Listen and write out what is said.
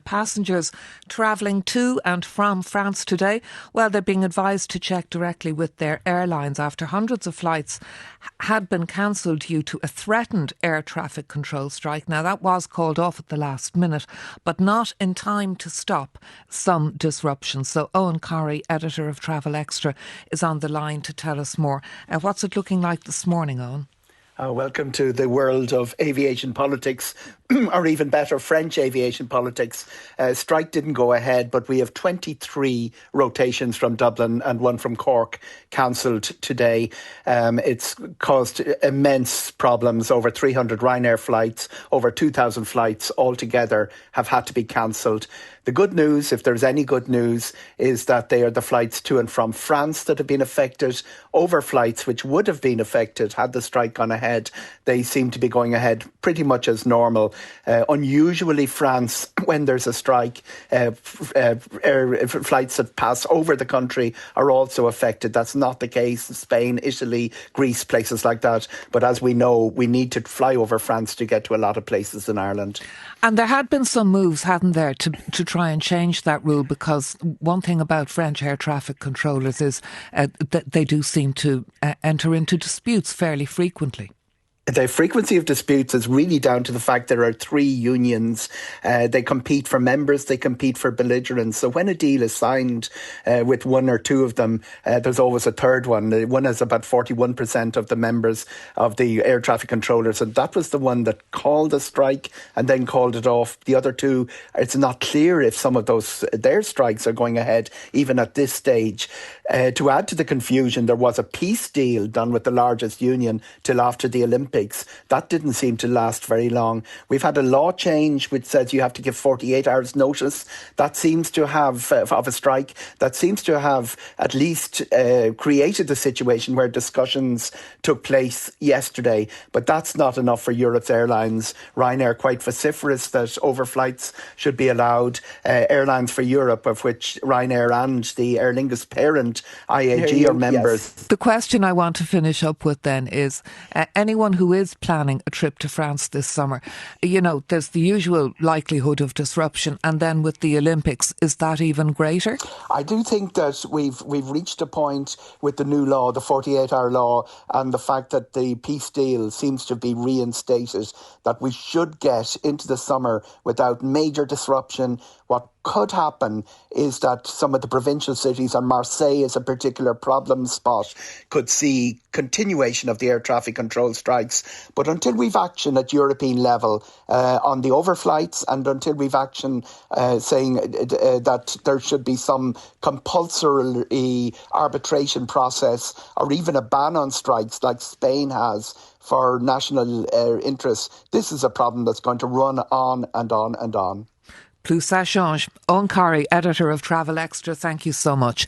passengers travelling to and from France today, well, they're being advised to check directly with their airlines after hundreds of flights had been cancelled due to a threatened air traffic control strike. Now, that was called off at the last minute, but not in time to stop some disruptions. So Eoghan Corry, editor of Travel Extra, is on the line to tell us more. What's it looking like this morning, Eoghan? Welcome to the world of aviation politics, or even better, French aviation politics. Strike didn't go ahead, but we have 23 rotations from Dublin and one from Cork cancelled today. It's caused immense problems. Over 300 Ryanair flights, over 2,000 flights altogether have had to be cancelled. The good news, if there's any good news, is that they are the flights to and from France that have been affected. Overflights, which would have been affected had the strike gone ahead, they seem to be going ahead pretty much as normal. Unusually, France, when there's a strike, flights that pass over the country are also affected. That's not the case in Spain, Italy, Greece, places like that. But as we know, we need to fly over France to get to a lot of places in Ireland. And there had been some moves, hadn't there, to try and change that rule, because one thing about French air traffic controllers is that they do seem to enter into disputes fairly frequently. The frequency of disputes is really down to the fact there are three unions. They compete for members, they compete for belligerents. So when a deal is signed with one or two of them, there's always a third one. One has about 41% of the members of the air traffic controllers, and that was the one that called a strike and then called it off. The other two, it's not clear if some of their strikes are going ahead even at this stage. To add to the confusion, there was a peace deal done with the largest union till after the Olympics. That didn't seem to last very long. We've had a law change which says you have to give 48 hours notice. That seems to have, of a strike, that seems to have at least created the situation where discussions took place yesterday. But that's not enough for Europe's airlines. Ryanair quite vociferous that overflights should be allowed. Airlines for Europe, of which Ryanair and the Aer Lingus parent IAG are members. Yes. The question I want to finish up with then is anyone who is planning a trip to France this summer, you know, there's the usual likelihood of disruption, and then with the Olympics, is that even greater? I do think that we've reached a point with the new law, the 48-hour law, and the fact that the peace deal seems to be reinstated, that we should get into the summer without major disruption. What could happen is that some of the provincial cities, and Marseille is a particular problem spot, could see continuation of the air traffic control strikes. But until we've action at European level on the overflights, and until we've action saying that there should be some compulsory arbitration process or even a ban on strikes like Spain has for national interests, this is a problem that's going to run on and on and on. Plus ça change. Eoghan Corry, editor of Travel Extra, thank you so much.